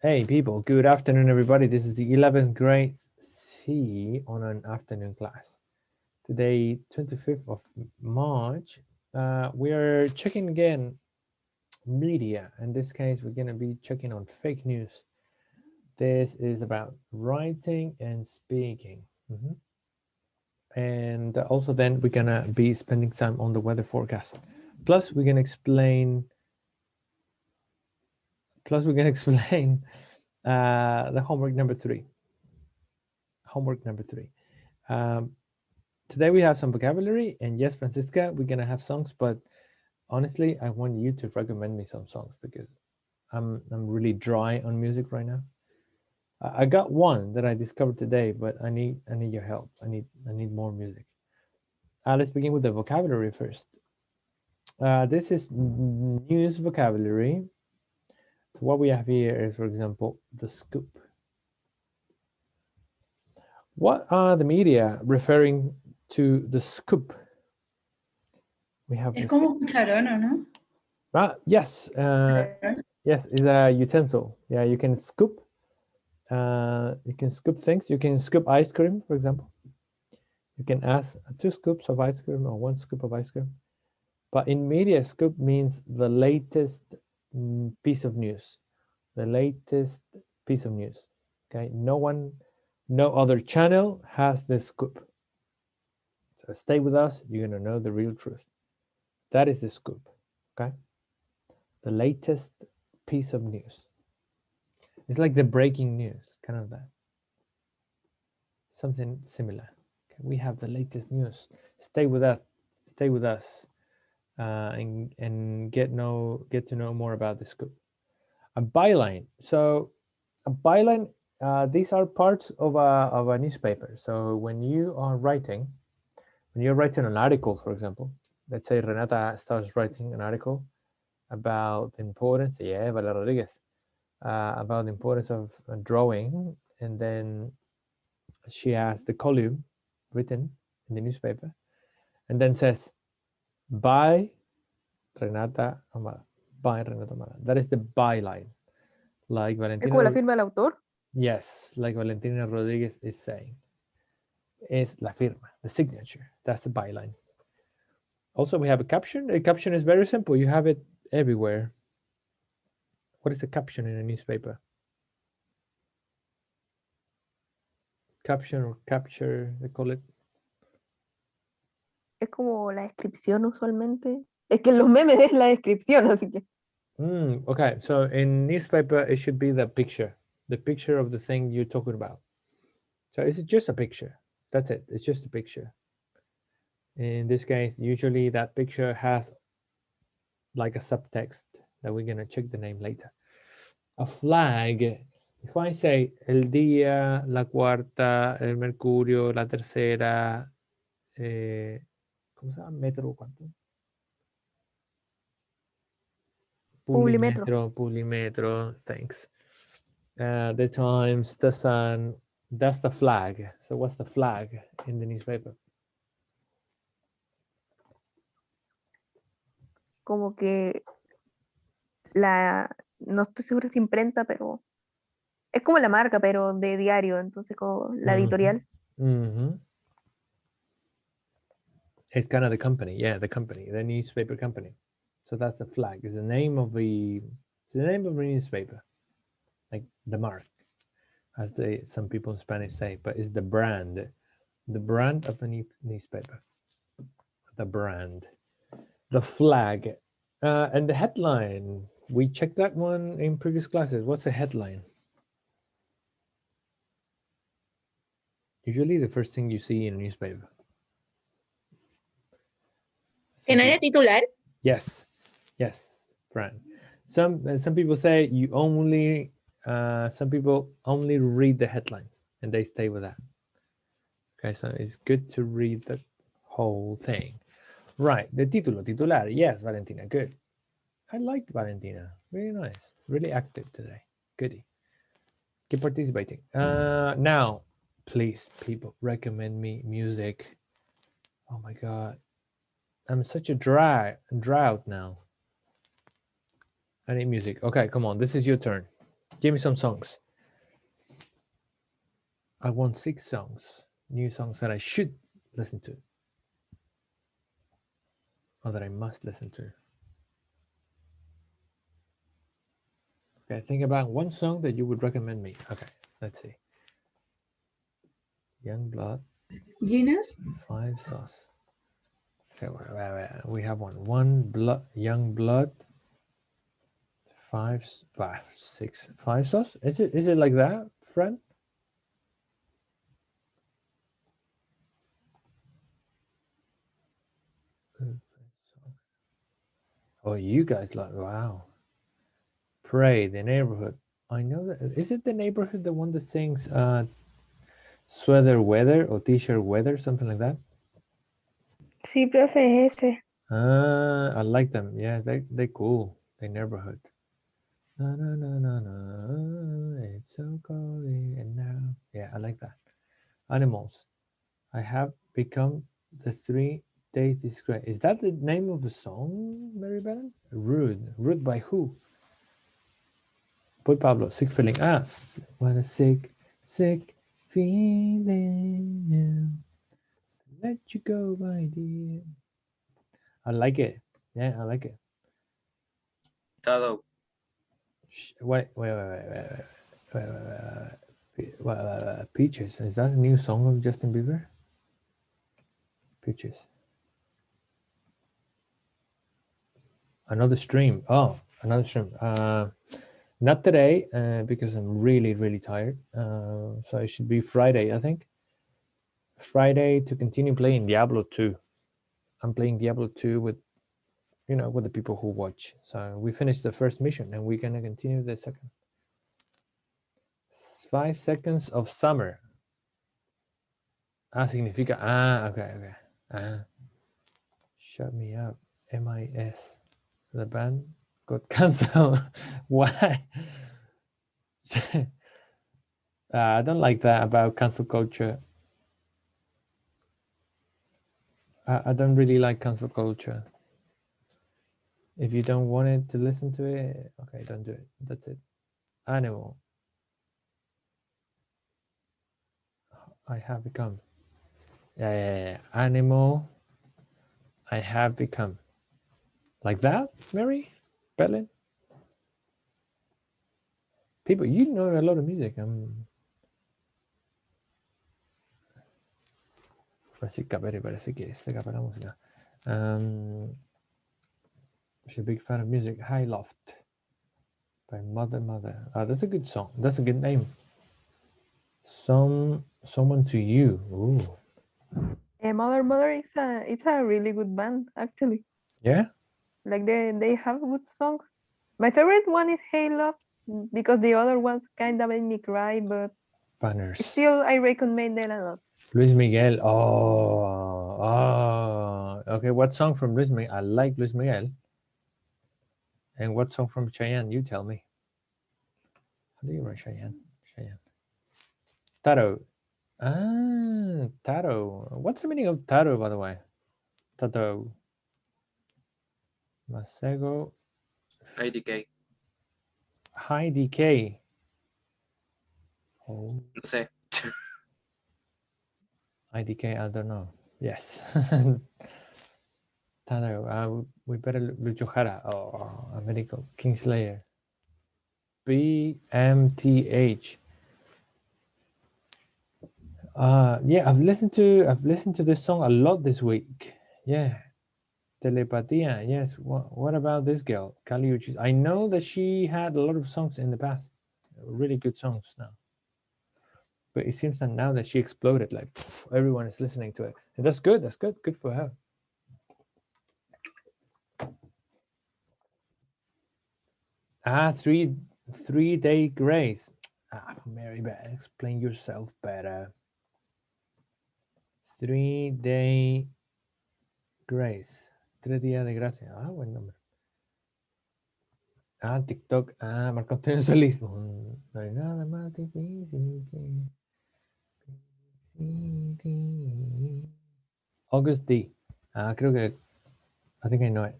Hey people, good afternoon everybody. This is the 11th grade C on an afternoon class. Today, 25th of March, we are checking again media. In this case, we're going to be checking on fake news. This is about writing and speaking. And also then we're going to be spending time on the weather forecast. Plus, we're going to explain the homework number three. Um, Today we have some vocabulary, and yes, Francisca, we're gonna have songs, but honestly, I want you to recommend me some songs because I'm really dry on music right now. I got one that I discovered today, but I need your help. I need more music. Let's begin with the vocabulary first. This is news vocabulary. So what we have here is, for example, the scoop. What are the media referring to the scoop? We have Es como un cucharón, ¿o no? yes, Cucharón. yes, is a utensil. Yeah, you can scoop. You can scoop things. You can scoop ice cream, for example. You can ask 2 scoops of ice cream or 1 scoop of ice cream. But in media, scoop means the latest piece of news. The latest piece of news. Okay, no other channel has this scoop. So stay with us. You're gonna know the real truth. That is the scoop. Okay, the latest piece of news. It's like the breaking news, kind of that. Something similar. Okay, we have the latest news. Stay with us. Stay with us, and get to know more about the scoop. A byline. So a byline. These are parts of a newspaper. So when you're writing an article, for example, let's say Renata starts writing an article about the importance. Yeah, Valeria Rodriguez. About the importance of drawing, and then she has the column written in the newspaper, and then says, by Renata Amara. By Renata Amara. That is the byline. Like Es como la Valentina, firma del autor. yes, like Valentina Rodriguez is saying, is la firma, the signature. That's the byline. Also, we have a caption. A caption is very simple. You have it everywhere. What is a caption in a newspaper? Caption or capture, they call it. Es como la descripción usualmente. Es que en los memes es la descripción, así que. Okay, so in newspaper, it should be the picture of the thing you're talking about. So it's just a picture. That's it. It's just a picture. In this case, usually that picture has like a subtext that we're gonna check the name later. A flag. If I say el día, la cuarta, el mercurio, la tercera, ¿cómo se llama? Metro, ¿cuánto? Publimetro. Pulimetro, thanks. The Times, the Sun, that's the flag. So what's the flag in the newspaper? Como que la. No estoy segura si imprenta, pero. Es como la marca, pero de diario, entonces como la editorial. It's kind of the company, yeah, the newspaper company. So that's the flag. It's the name of the newspaper, like the mark, as some people in Spanish say, but it's the brand of the newspaper, the brand, the flag, and the headline. We checked that one in previous classes. What's a headline? Usually the first thing you see in a newspaper. ¿Que no haya titular? Yes, Fran. Some people say some people only read the headlines and they stay with that. Okay, so it's good to read the whole thing. Right, the titular. Yes, Valentina, good. I like Valentina. Very nice. Really active today. Goody. Keep participating. Now, please, people, recommend me music. Oh my God. I'm such a drought now. I need music. Okay, come on. This is your turn. Give me some songs. I want 6 songs, new songs that I should listen to, or that I must listen to. Okay, think about one song that you would recommend me. Okay, let's see. Young Blood, Genus? 5 Sauce. Okay, wait. We have one blood, Young Blood, 5 Sauce. Is it like that, friend? Oh, you guys like, wow. Pray, The Neighborhood. I know that. Is it The Neighborhood, the one that sings Sweater Weather or T-shirt Weather, something like that? Sí, profe, es ese. I like them. Yeah, they cool. The Neighborhood. Na, na, na, na, na, it's so cold and now. Yeah, I like that. Animals. I have become the 3-day disgrace. Is that the name of the song, Mary Bellen? Rude. Rude by who? Boy Pablo, sick feeling. What a sick feeling. Yeah. Let you go, my dear. I like it. Yeah, I like it. Tado. Wait. Peaches. Is that a new song of Justin Bieber? Peaches. Another stream. Oh, another stream. Not today because I'm really tired. So it should be Friday, I think. Friday to continue playing Diablo 2. I'm playing Diablo 2 with the people who watch. So we finished the first mission and we're gonna continue the second. 5 seconds of summer. Significa. Okay. Shut me up. MIS. The band got canceled. Why? I don't like that about cancel culture. I don't really like cancel culture. If you don't want it to listen to it, okay, don't do it. That's it. Animal. I have become. Yeah. Animal. I have become. Like that, Mary Bellen? People, you know a lot of music. Francisca Pérez parece que se acaba la música. She's a big fan of music. High Loft by Mother. That's a good song. That's a good name. Someone to You. Ooh. Mother, it's a really good band, actually. Yeah? Like they have good songs. My favorite one is Halo because the other ones kind of made me cry, but Banners. still I recommend them a lot. Luis Miguel. Oh. Okay, what song from Luis Miguel? I like Luis Miguel. And what song from Cheyenne? You tell me. How do you write Cheyenne? Taro. Taro. What's the meaning of Taro, by the way? Taro. Masego. IDK. High decay. Oh. No sé. IDK, I don't know. Yes. Taro. We better Lucho Jara. Oh, American Kingslayer. BMTH. Yeah, I've listened to this song a lot this week. Yeah. Telepatia, yes. What about this girl, Kali Uchis? I know that she had a lot of songs in the past, really good songs now. But it seems that now that she exploded, like everyone is listening to it. And that's good. Good for her. Three-day grace. Mary Beth, explain yourself better. 3-day grace. 3 días de gracia. Buen nombre. TikTok. Marco Antonio Solís. No hay nada más difícil que... August D. Creo que... I think I know it.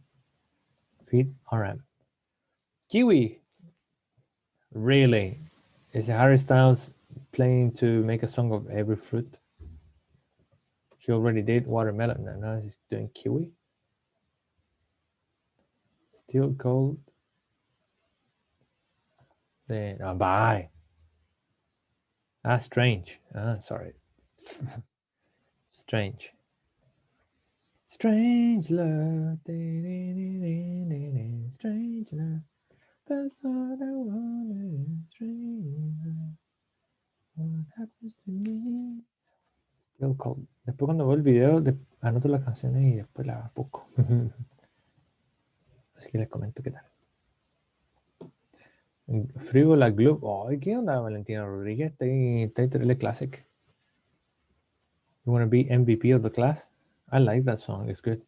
Feed RM. Kiwi. Really? Is Harry Styles planning to make a song of every fruit? He already did watermelon, and now he's doing kiwi. Still cold. Then bye. Strange. Sorry. Strange. Strange love. Strange love. That's what I wanted. Strange love. What happens to me? Still cold. Después cuando veo el video, anoto las canciones y después las busco. Así que les comento qué tal. Frívola Globe. Ay, ¿qué onda, Valentina Rodríguez? Está terrible classic. You want to be MVP of the class? I like that song. It's good.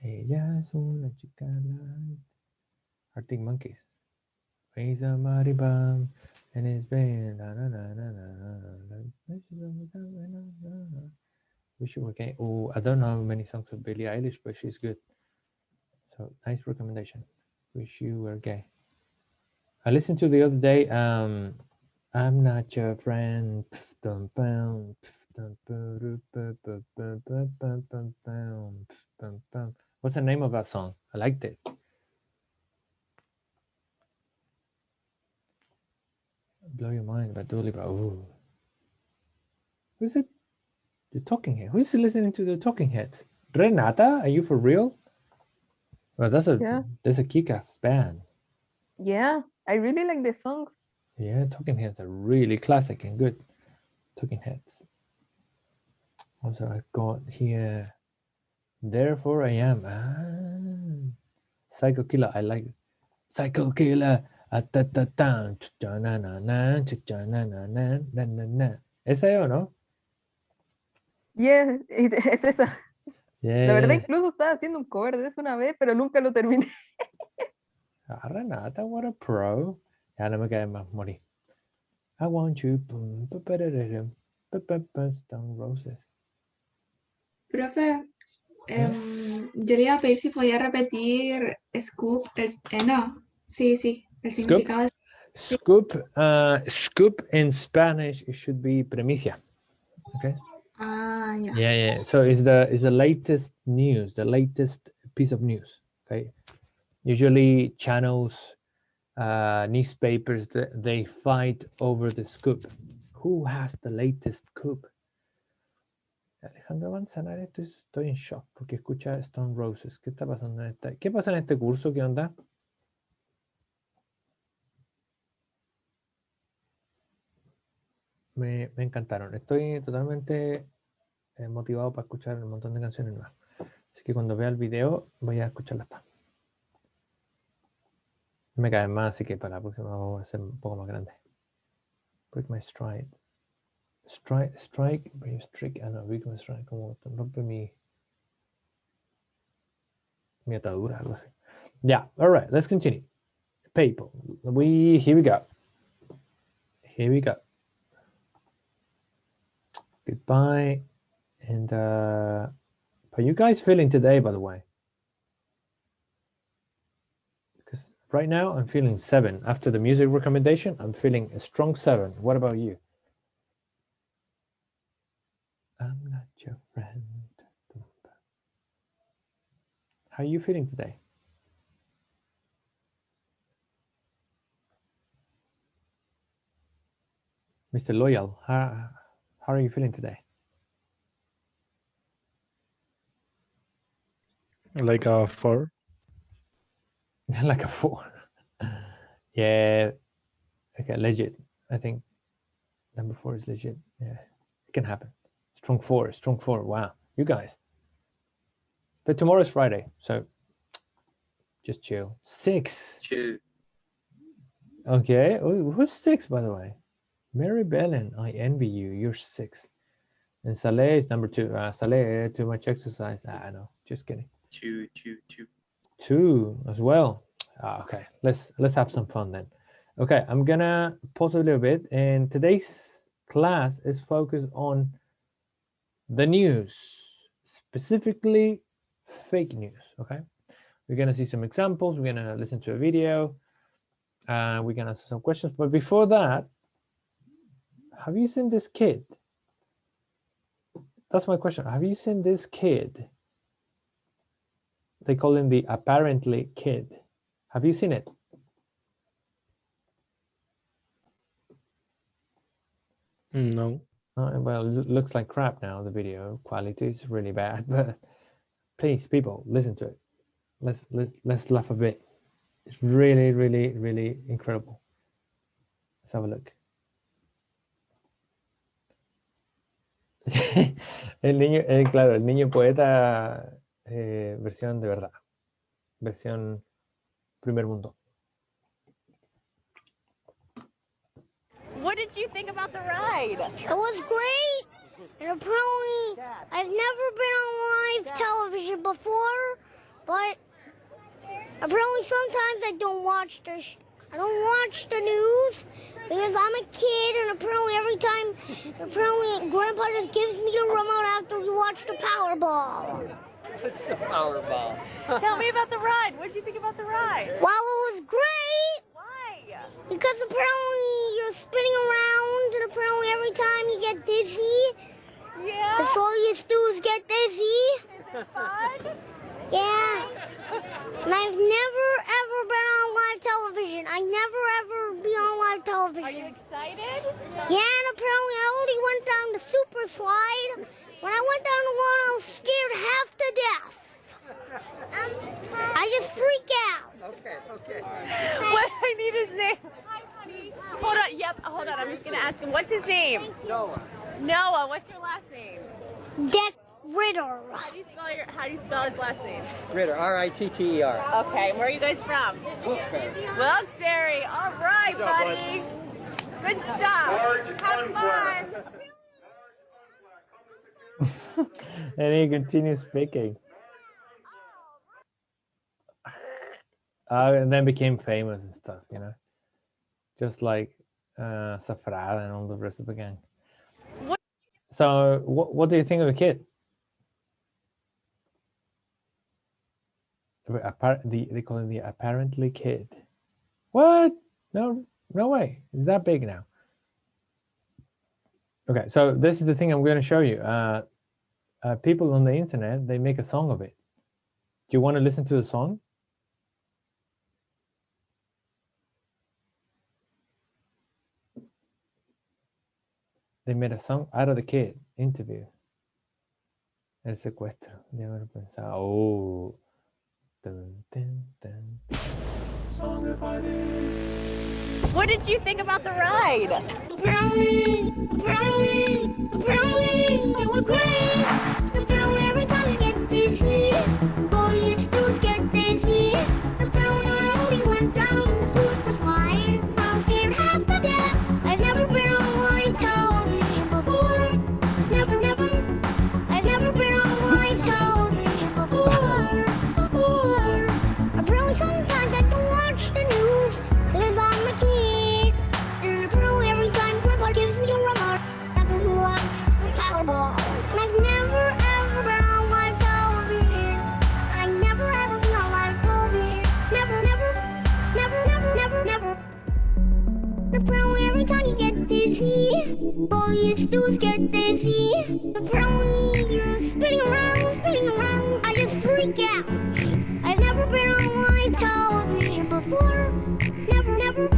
Ella es una chica light. Arctic Monkeys. Raise a mighty bomb and it's been Wish You Were Gay. Oh, I don't know many songs of Billie Eilish, but she's good. So nice recommendation. Wish You Were Gay. I listened to the other day. I'm Not Your Friend. What's the name of that song? I liked it. Blow Your Mind by Dua Lipa. Ooh. Who's it? The Talking Head. Who's listening to the Talking Heads? Renata, are you for real? Well, that's a kick-ass band. Yeah, I really like the songs. Yeah, Talking Heads are really classic and good. Talking Heads. Also, I got here. Therefore I Am. Psycho Killer. I like it. Psycho Killer. ¿Esa o no? Yeah, es esa. Yeah. La verdad, incluso estaba haciendo un cover de eso una vez, pero nunca lo terminé. Renata, what a pro. Ya no me queda más morir. I want you. Stone Roses. Profe, yo le iba a pedir si podía repetir scoop, no, sí, el Scoop? significado de Scoop in Spanish, it should be primicia. Okay. yeah. Yeah. So it's the latest news, the latest piece of news. Okay. Usually channels, newspapers, they fight over the scoop. Who has the latest scoop? Alejandro Manzanares, estoy en shock porque escucha Stone Roses. ¿Qué está pasando ¿Qué pasa en este curso? ¿Qué onda? Me encantaron. Estoy totalmente motivado para escuchar un montón de canciones nuevas. Así que cuando vea el video voy a escucharlas todas. Me caen más, así que para la próxima voy a ser un poco más grande. Break My Stride. Strike, Break Strike. No, Break My Stride. Como rompe mi atadura, algo así. Yeah, all right, let's continue. PayPal. Here we go. Goodbye. And how are you guys feeling today, by the way? Because right now I'm feeling 7. After the music recommendation, I'm feeling a strong 7. What about you? I'm not your friend. How are you feeling today? Mr. Loyal, how are you feeling today? Like a 4. Like a 4. Yeah. Okay, legit. I think number 4 is legit. Yeah, it can happen. Strong 4. Wow, you guys. But tomorrow is Friday, so just chill. 6. 2. Okay. Oh, who's 6, by the way? Mary Bellen, I envy you. You're 6. And Saleh is number 2. Saleh, too much exercise. No, just kidding. 2. 2 as well. Okay, let's have some fun then. Okay, I'm gonna pause a little bit, and today's class is focused on the news, specifically fake news. Okay, we're gonna see some examples. We're gonna listen to a video, We can answer some questions, but before that, have you seen this kid? That's my question. Have you seen this kid? They call him the apparently kid. Have you seen it? No. Well, it looks like crap now. The video quality is really bad, but please, people, listen to it. Let's laugh a bit. It's really, really, really incredible. Let's have a look. El niño, claro, el niño poeta, versión de verdad, versión primer mundo. What did you think about the ride? It was great. And apparently, I've never been on live television before, but apparently sometimes I don't watch I don't watch the news because I'm a kid, and apparently Grandpa just gives me the remote after we watch the Powerball. It's the Powerball. Tell me about the ride. What did you think about the ride? Well, it was great. Why? Because apparently you're spinning around, and apparently every time you get dizzy, Yeah. that's all you do is get dizzy. Is it fun? Yeah. And I've never ever been on live television. I never ever be on live Are you television. excited? Yeah, and apparently I already went down the super slide. When I went down the one, I was scared half to death. I just freak out. Okay. What? I need his name. Hi, honey. Hold on. Yep. Hold on. I'm just gonna ask him. What's his name? Noah. Noah. What's your last name? Dick Ritter. How do you spell his last name? Ritter, R-I-T-T-E-R. Okay. Where are you guys from? Wilkes-Barre. Wilkes-Barre. All right, buddy. Good stuff. Have fun. And he continues speaking. And then became famous and stuff, you know, just like Safran and all the rest of the gang. What- So what do you think of the kid? They call him the apparently kid. What? No way. It's that big now. Okay, so this is the thing I'm going to show you. People on the internet, they make a song of it. Do you want to listen to the song? They made a song out of the kid interview. El secuestro. De haber pensado. Oh. Dun, dun, dun. What did you think about the ride? Apparently, it was great. Apparently, every time you get dizzy, all you do is get dizzy. Apparently, I only went down the super slide. I was scared half to death. I've never been on live television before. Never. I've never been on live television before. Apparently, sometimes I don't watch the news because I'm a kid. And apparently, every time Grandpa gives me a remote after we watch the Powerball. And I've never ever been on live television. I never ever been on live television. Never. Apparently, every time you get dizzy, all you do is get dizzy. Apparently, you're spinning around. I just freak out. I've never been on live television before. Never.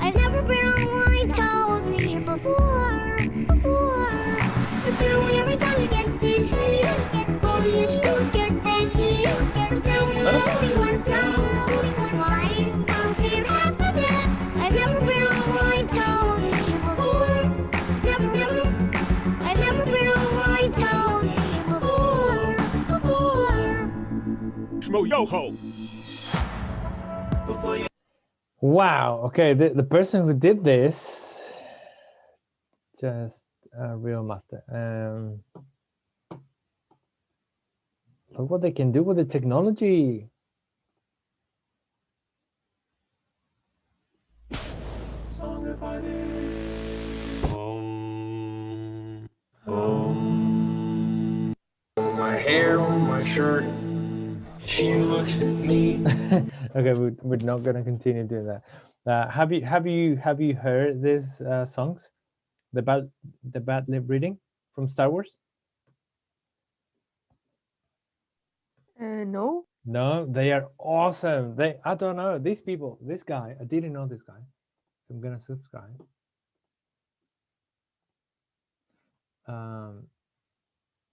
I've never been on live television before. Apparently, every time you get dizzy, all you do is get dizzy. Apparently, I went down the super slide. I was scared half to death. I've never been on live television before. Never. I've never been on live television before. Schmo Yoho. Wow. Okay, the person who did this, just a real master. Look what they can do with the technology. My hair on my shirt. She looks at me. Okay, we're not gonna continue doing that. Have you heard these songs? The bad lip reading from Star Wars? No. No, they are awesome. I don't know these people. This guy, I didn't know this guy, so I'm gonna subscribe.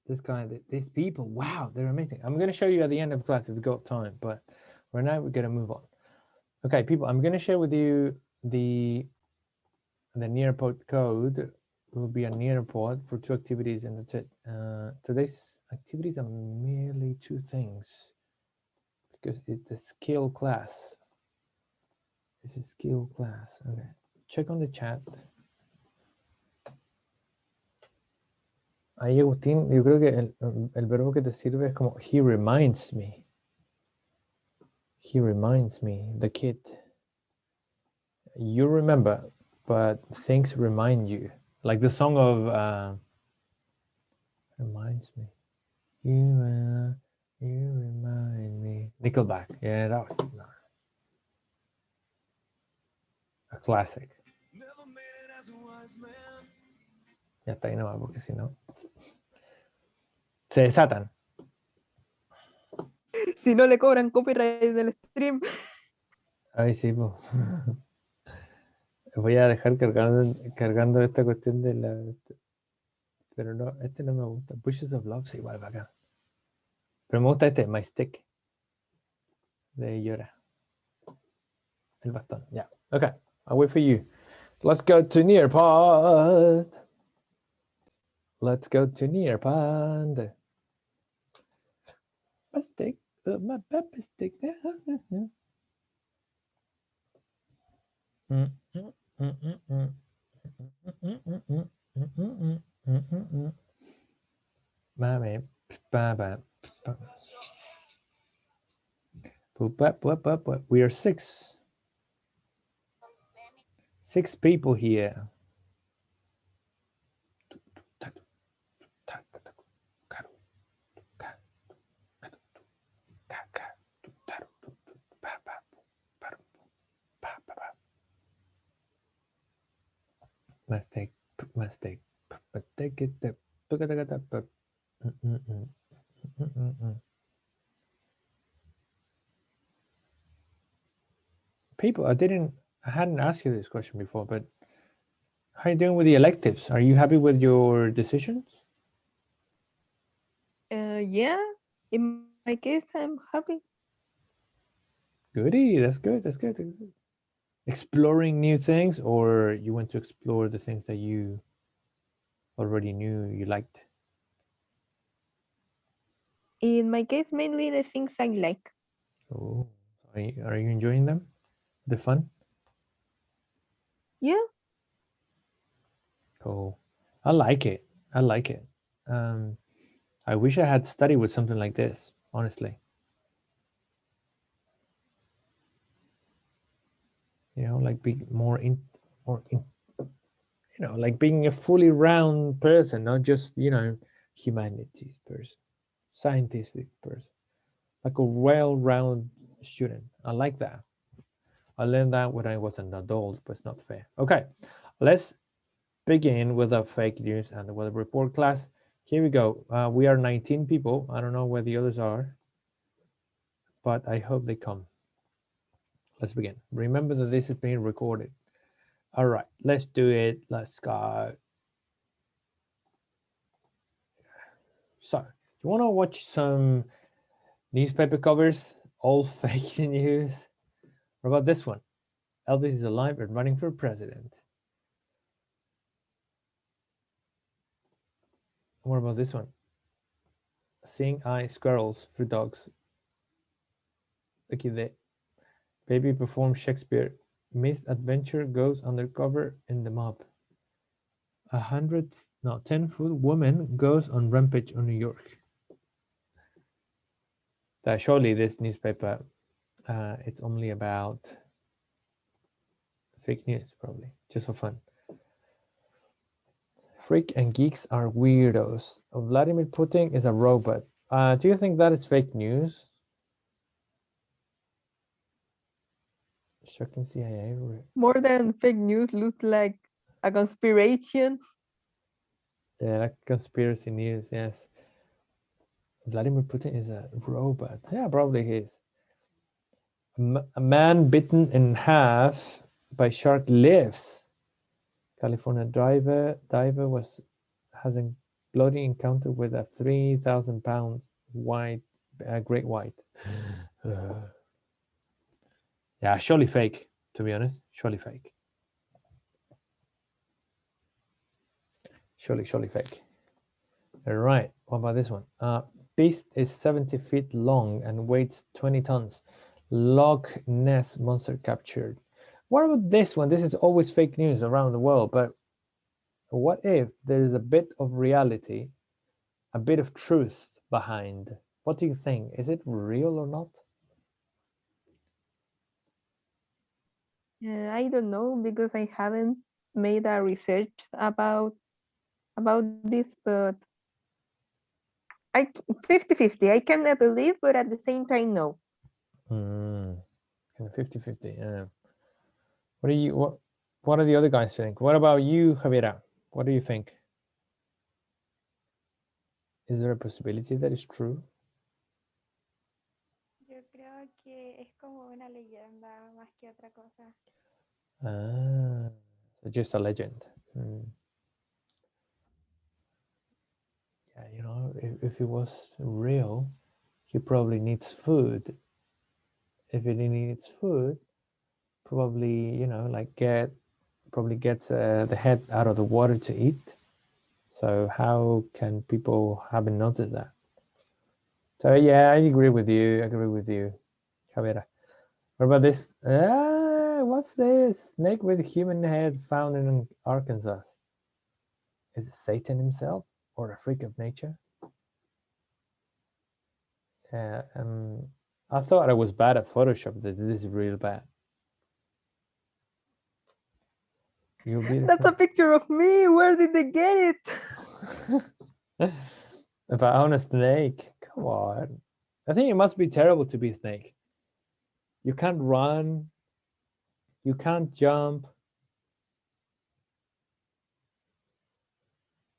This guy, these people, wow, they're amazing. I'm gonna show you at the end of class if we got time, but right now we're gonna move on. Okay, people, I'm gonna share with you the Nearpod code. It will be a Nearpod for 2 activities, and that's it. Today's activities are merely 2 things because it's a skill class. It's a skill class. Okay, check on the chat. Ahí, Agustín, yo creo que el verbo que te sirve es como he reminds me. He reminds me, the kid. You remember, but things remind you. Like the song of reminds me. You remind me. Nickelback. Yeah, that was a classic. Ya está ahí nomás, porque si no se desatan. Si no le cobran copyright del stream. Ay, sí, pues. Voy a dejar cargando esta cuestión de la... Pero no, este no me gusta. Bushes of Love, sí, igual bacán. Pero me gusta este, My Stick. De Llora. El bastón, ya. Yeah. Okay, I'll wait for you. Let's go to Nearpod. Let's go to Nearpod. My stick, my pepper stick. We are 6. 6 people here. Mistake. People, I hadn't asked you this question before, but how are you doing with the electives? Are you happy with your decisions? Yeah, in my case, I'm happy. Goody, that's good. That's good. Exploring new things, or you want to explore the things that you already knew you liked? In my case, mainly the things I like. Oh, are you enjoying them? The fun? Yeah. Cool. I like it. I wish I had studied with something like this, honestly. You know, like being like being a fully round person, not just, humanities person, scientific person, like a well-rounded student. I like that. I learned that when I was an adult, but it's not fair. Okay, let's begin with the fake news and the weather report class. Here we go. We are 19 people. I don't know where the others are, but I hope they come. Let's begin. Remember that this is being recorded. All right, let's do it. Let's go. So, you want to watch some newspaper covers, all fake news? What about this one? Elvis is alive and running for president. What about this one? Seeing eye squirrels for dogs. Look at that. Baby performs Shakespeare. Misadventure goes undercover in the mob. 10-foot woman goes on rampage on New York. Surely this newspaper, it's only about fake news, probably, just for fun. Freak and geeks are weirdos. Vladimir Putin is a robot. Do you think that is fake news? Shocking CIA. More than fake news, looks like a conspiration. Yeah, like conspiracy news. Yes. Vladimir Putin is a robot. Yeah, probably he is. A man bitten in half by shark lives. California diver has a bloody encounter with a 3,000-pound great white. Yeah, surely fake. To be honest, surely fake. Surely fake. All right. What about this one? Beast is 70 feet long and weighs 20 tons. Loch Ness monster captured. What about this one? This is always fake news around the world, but what if there is a bit of reality, a bit of truth behind? What do you think? Is it real or not? I don't know because I haven't made a research about this, but I 50-50. I can believe, but at the same time, no. Kind of 50-50. Yeah. What do the other guys think? What about you, Javiera? What do you think? Is there a possibility that is true? Yo creo que es como una leyenda más que otra cosa. So just a legend. Yeah, you know, if it was real, he probably needs food. If he needs food, probably, you know, like probably gets the head out of the water to eat. So how can people haven't noticed that? So yeah, I agree with you. Javiera. What about this? What's this? Snake with human head found in Arkansas. Is it Satan himself or a freak of nature? I thought I was bad at Photoshop. This is real bad. That's a picture of me. Where did they get it? If I own a snake, come on. I think it must be terrible to be a snake. You can't run. You can't jump.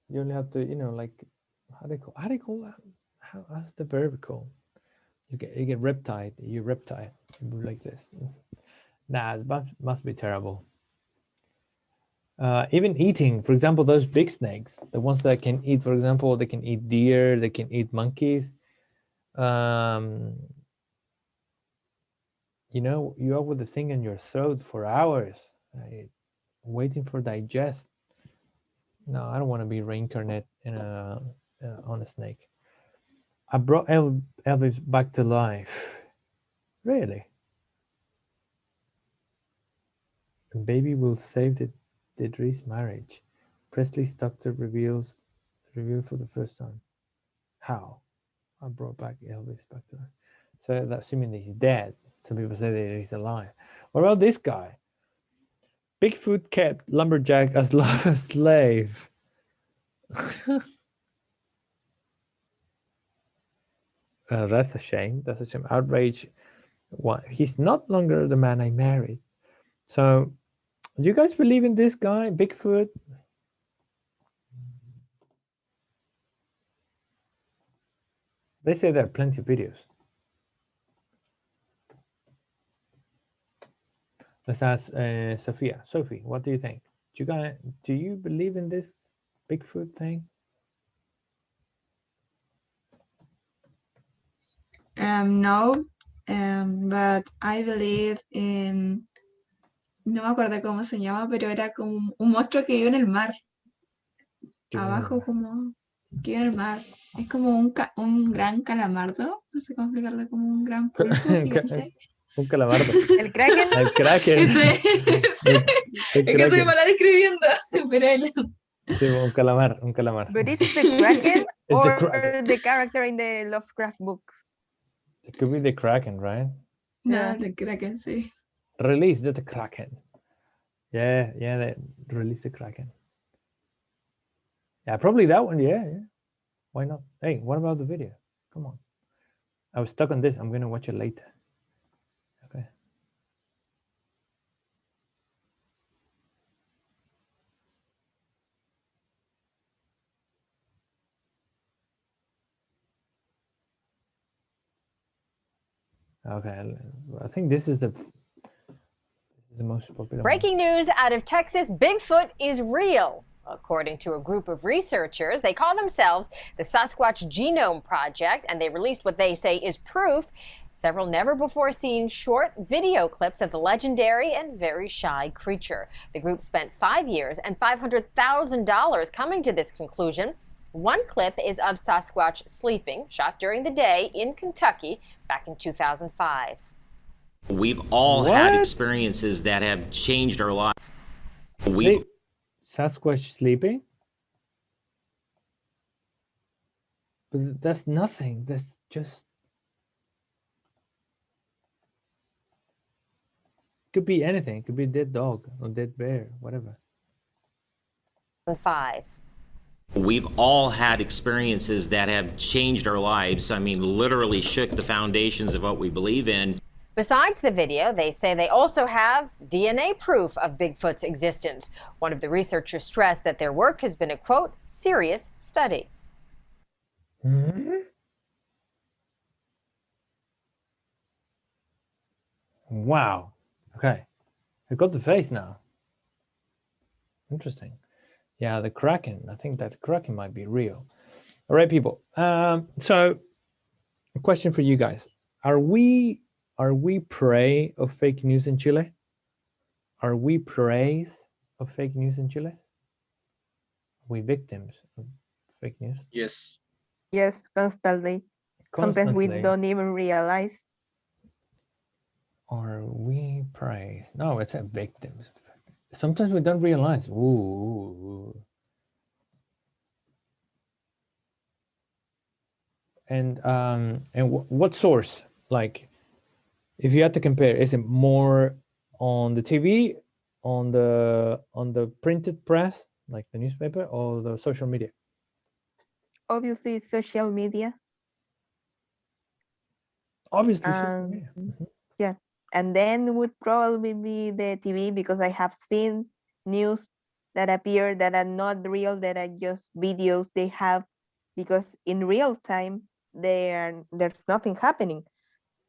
You only have to, you know, like, how do you call that? How's the verb called? You get reptile. You reptile. You move like this. Nah, it must be terrible. Even eating, for example, those big snakes, the ones that can eat, for example, they can eat deer, they can eat monkeys. You know, you are with the thing in your throat for hours, waiting for digest. No, I don't want to be reincarnated on a snake. I brought Elvis back to life. Really? A baby will save the Idris marriage. Presley's doctor revealed for the first time. How? I brought back Elvis back to life. So that's assuming that he's dead. Some people say that he's alive. What about this guy? Bigfoot kept lumberjack as a slave. That's a shame. That's a shame. Outrage. What? He's not longer the man I married. So, do you guys believe in this guy, Bigfoot? They say there are plenty of videos. Let's ask Sophia. Sophie, what do you think? Do you believe in this Bigfoot thing? No, but I believe in, no me acuerdo cómo se llama, pero era como un monstruo que vive en el mar. Abajo como que vive en el mar. Es como un gran calamardo. No sé cómo explicarlo, como un gran pulpo gigante. Un calamardo. El Kraken. El Kraken. Ese. Es que soy mala describiendo, pero él. Sí, un calamar. But it's the Kraken It's or the Kraken. the character in the Lovecraft books. It could be the Kraken, right? No, Yeah. the Kraken, sí. Release the Kraken. Yeah, they release the Kraken. Yeah, probably that one. Yeah. Why not? Hey, what about the video? Come on. I was stuck on this. I'm gonna watch it later. Okay. Okay, I think this is the most popular one. Breaking news out of Texas, Bigfoot is real. According to a group of researchers, they call themselves the Sasquatch Genome Project, and they released what they say is proof. Several never-before-seen short video clips of the legendary and very shy creature. The group spent 5 years and $500,000 coming to this conclusion. One clip is of Sasquatch sleeping, shot during the day in Kentucky back in 2005. We've all had experiences that have changed our lives. Sasquatch sleeping? But that's nothing. That's just... Could be anything. Could be a dead dog or dead bear, whatever. 5. We've all had experiences that have changed our lives. I mean, literally shook the foundations of what we believe in. Besides the video, they say they also have DNA proof of Bigfoot's existence. One of the researchers stressed that their work has been a, quote, serious study. Wow. Okay. I got the face now. Interesting. Yeah, the Kraken. I think that Kraken might be real. All right, people. So a question for you guys. Are we prey of fake news in Chile? Are we prey of fake news in Chile? Are we victims of fake news? Yes. Yes, constantly. Sometimes we don't even realize. Are we prey? No, it's a victims. Sometimes we don't realize. Ooh. And what source? Like, if you had to compare, is it more on the TV, on the printed press, like the newspaper, or the social media? Obviously, social media. Obviously, social media. Yeah, and then would probably be the TV, because I have seen news that appear that are not real, that are just videos they have, because in real time there's nothing happening.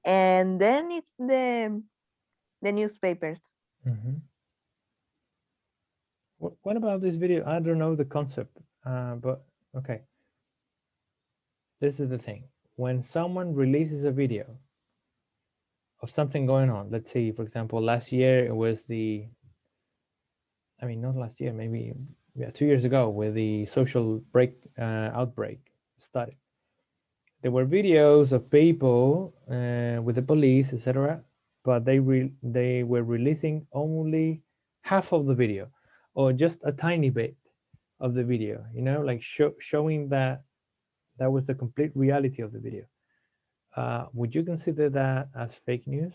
And then it's the newspapers. What about this video? I don't know the concept, but okay. This is the thing. When someone releases a video of something going on, let's say, for example, last year it was not last year, maybe 2 years ago, with the social outbreak started. There were videos of people with the police, etc., but they were releasing only half of the video, or just a tiny bit of the video. Like showing that was the complete reality of the video. Would you consider that as fake news?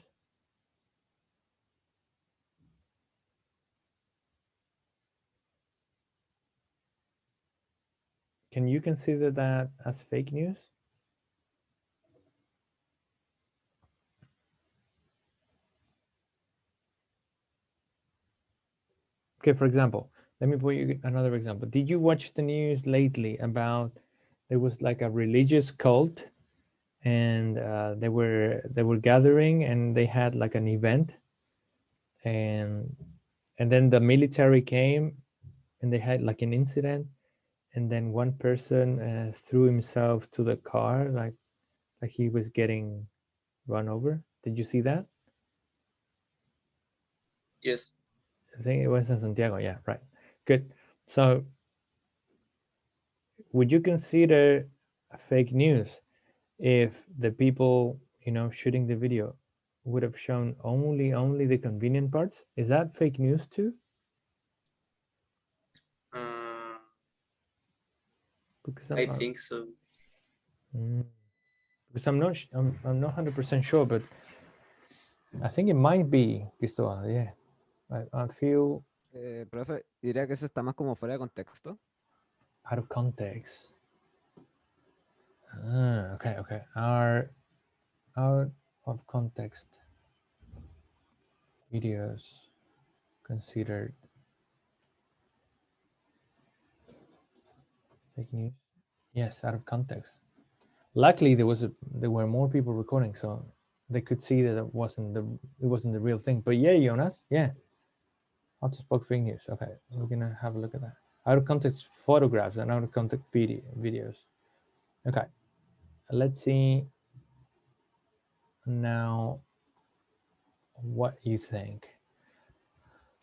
Can you consider that as fake news? Okay, for example, let me put you another example. Did you watch the news lately about there was like a religious cult, and they were gathering, and they had like an event, and then the military came, and they had like an incident, and then one person threw himself to the car, like he was getting run over. Did you see that? Yes. I think it was in Santiago. Yeah, right. Good. So would you consider fake news if the people, shooting the video would have shown only the convenient parts? Is that fake news too? Because I think so. Because I'm not 100% sure, but I think it might be, Cristóbal. Yeah, I feel. Profe, diría que eso está más como fuera de contexto. Out of context. Okay. Are out of context videos considered fake news? Yes, out of context. Luckily, there were more people recording, so they could see that it wasn't the real thing. But yeah, Jonas, yeah. How to spot fake news. Okay, we're gonna have a look at that. Out of context photographs and out of context videos. Okay, let's see now what you think.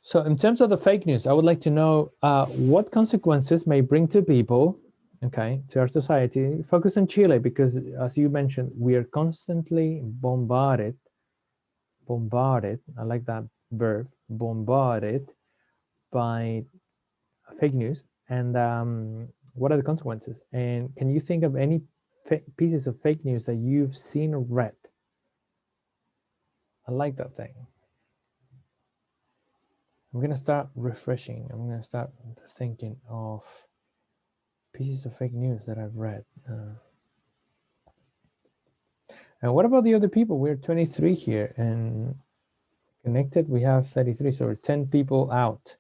So in terms of the fake news, I would like to know what consequences may bring to people, okay, to our society. Focus on Chile because, as you mentioned, we are constantly bombarded, I like that verb, bombarded by fake news. And what are the consequences? And can you think of any pieces of fake news that you've seen or read? I like that thing. I'm gonna start refreshing. I'm gonna start thinking of pieces of fake news that I've read. And what about the other people? We're 23 here and connected. We have 33, so we're 10 people out.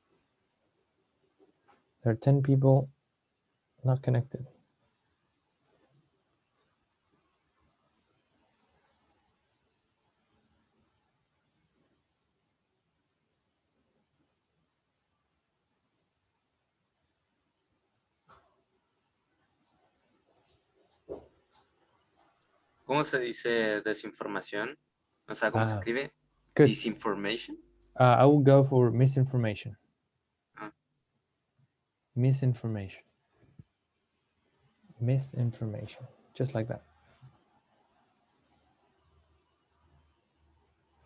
There are 10 people not connected. ¿Cómo se dice desinformación? O sea, ¿cómo se escribe? Good. Disinformation? I will go for misinformation. Ah. Misinformation. Misinformation. Just like that.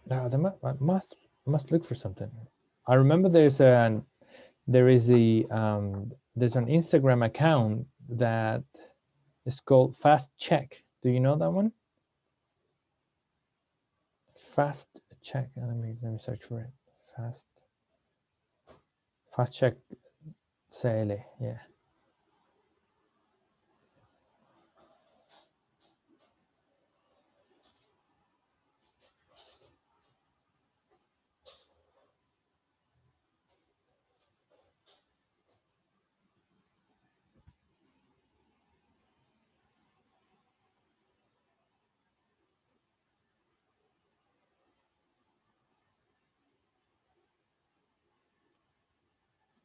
Now, I must look for something. I remember there's an Instagram account that is called Fast Check. Do you know that one? Fast Check. Let me search for it. Fast Check CL. Yeah.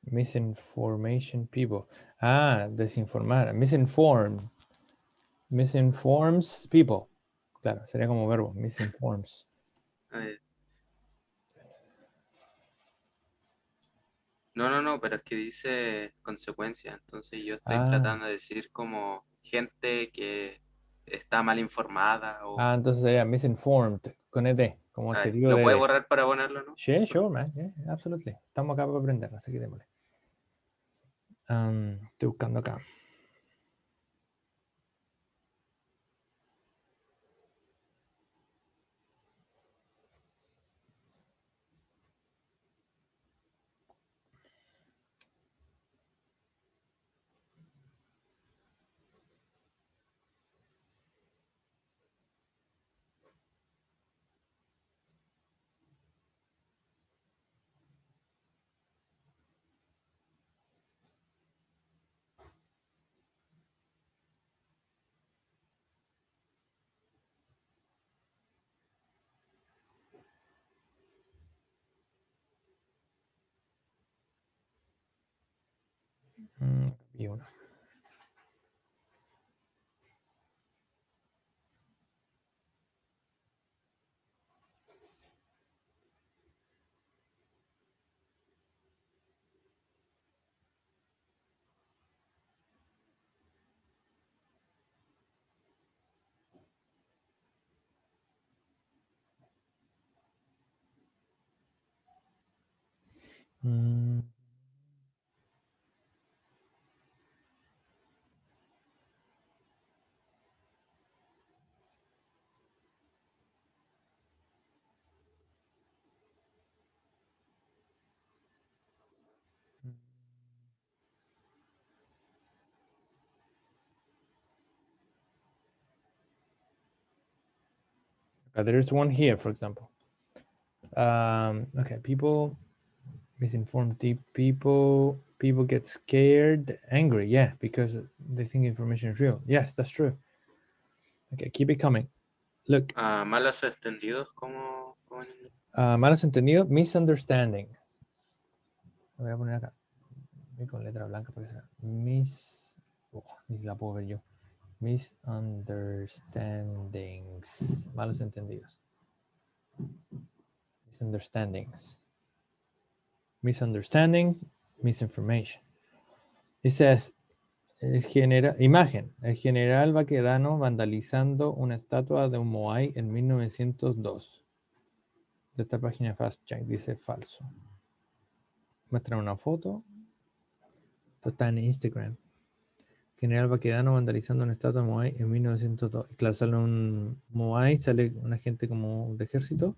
Misinformation people. Desinformar. Misinforms people. Claro, sería como verbo. Misinforms. No, pero es que dice consecuencia. Entonces yo estoy tratando de decir como gente que está mal informada. O... entonces sería misinformed, con ED, como adjetivo. ¿Lo puede borrar para ponerlo, no? Sí, sure, man. Yeah, absolutely. Estamos acá para aprender, así que démosle. Estoy buscando acá. Y uno. There's one here, for example. Okay, people misinformed people get scared, angry, yeah, because they think information is real. Yes, that's true. Okay, keep it coming. Look, Malos entendidos, ¿cómo en inglés? malos entendidos, misunderstanding. Lo voy a poner acá. Voy con letra blanca porque será ni la puedo ver yo. Misunderstandings. Malos entendidos. Misunderstandings. Misunderstanding, misinformation. Dice imagen. El general Baquedano vandalizando una estatua de un Moai en 1902. De esta página Fast Check dice falso. Muestra una foto. Esto está en Instagram. General Baquedano vandalizando una estatua de Moai en 1902. Y claro, sale un Moai, sale una gente como de ejército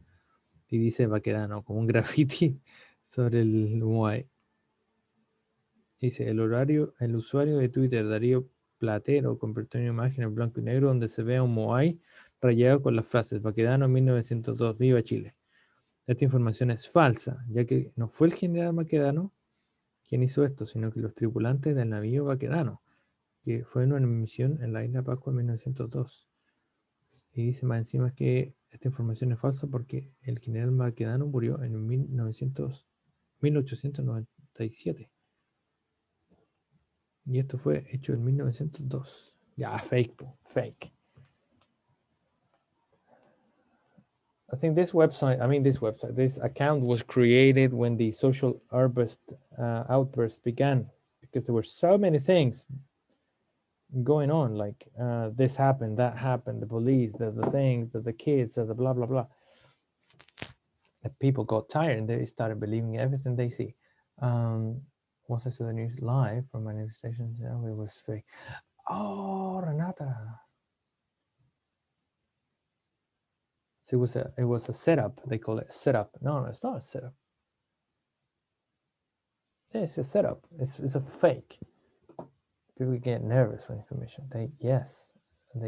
y dice Baquedano, como un graffiti sobre el Moai. Dice, el usuario de Twitter, Darío Platero, convirtió una imagen en blanco y negro donde se ve a un Moai rayado con las frases Baquedano 1902, viva Chile. Esta información es falsa, ya que no fue el general Baquedano quien hizo esto, sino que los tripulantes del navío Baquedano, que fue en una misión en la isla Pascua en 1902. Y dice más encima que esta información es falsa porque el general Baquedano murió en 1897. Y esto fue hecho en 1902. Ya, fake, fake. I think this account was created when the social outburst began, because there were so many things going on, like this happened, that happened, the police, the things, the kids, the blah, blah, blah. The people got tired and they started believing everything they see. Once I saw the news live from my news station, it was fake. Oh, Renata. So it was a setup. They call it setup. No, it's not a setup. Yeah, it's a setup. It's a fake. People get nervous with information. They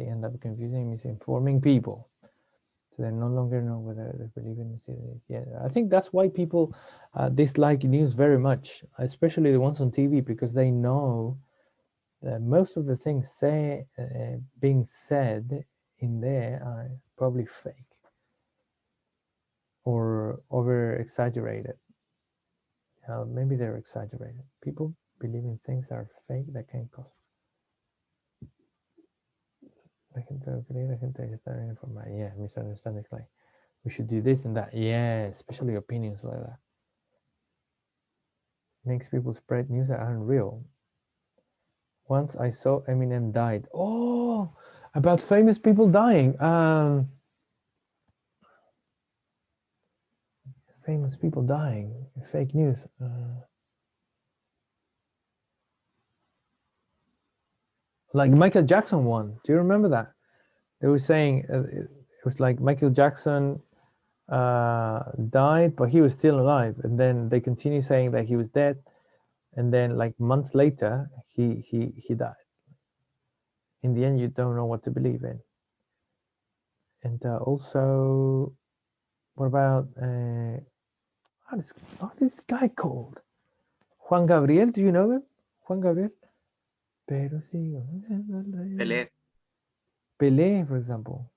end up confusing and misinforming people. So they no longer know whether they believe in it. Yeah, I think that's why people dislike news very much, especially the ones on TV, because they know that most of the things being said in there are probably fake or over-exaggerated. Maybe they're exaggerated. People believe in things that are fake that can cause. La gente que está bien informada. Yeah, misunderstandings like we should do this and that. Yeah, especially opinions like that. Makes people spread news that aren't real. Once I saw Eminem died. Oh, about famous people dying. Famous people dying. Fake news. Like Michael Jackson one. Do you remember that? They were saying it was like Michael Jackson died, but he was still alive. And then they continue saying that he was dead. And then like months later, he died. In the end, you don't know what to believe in. And also, what about this guy called? Juan Gabriel, do you know him? Juan Gabriel? Pero sigo. Pelé, for example.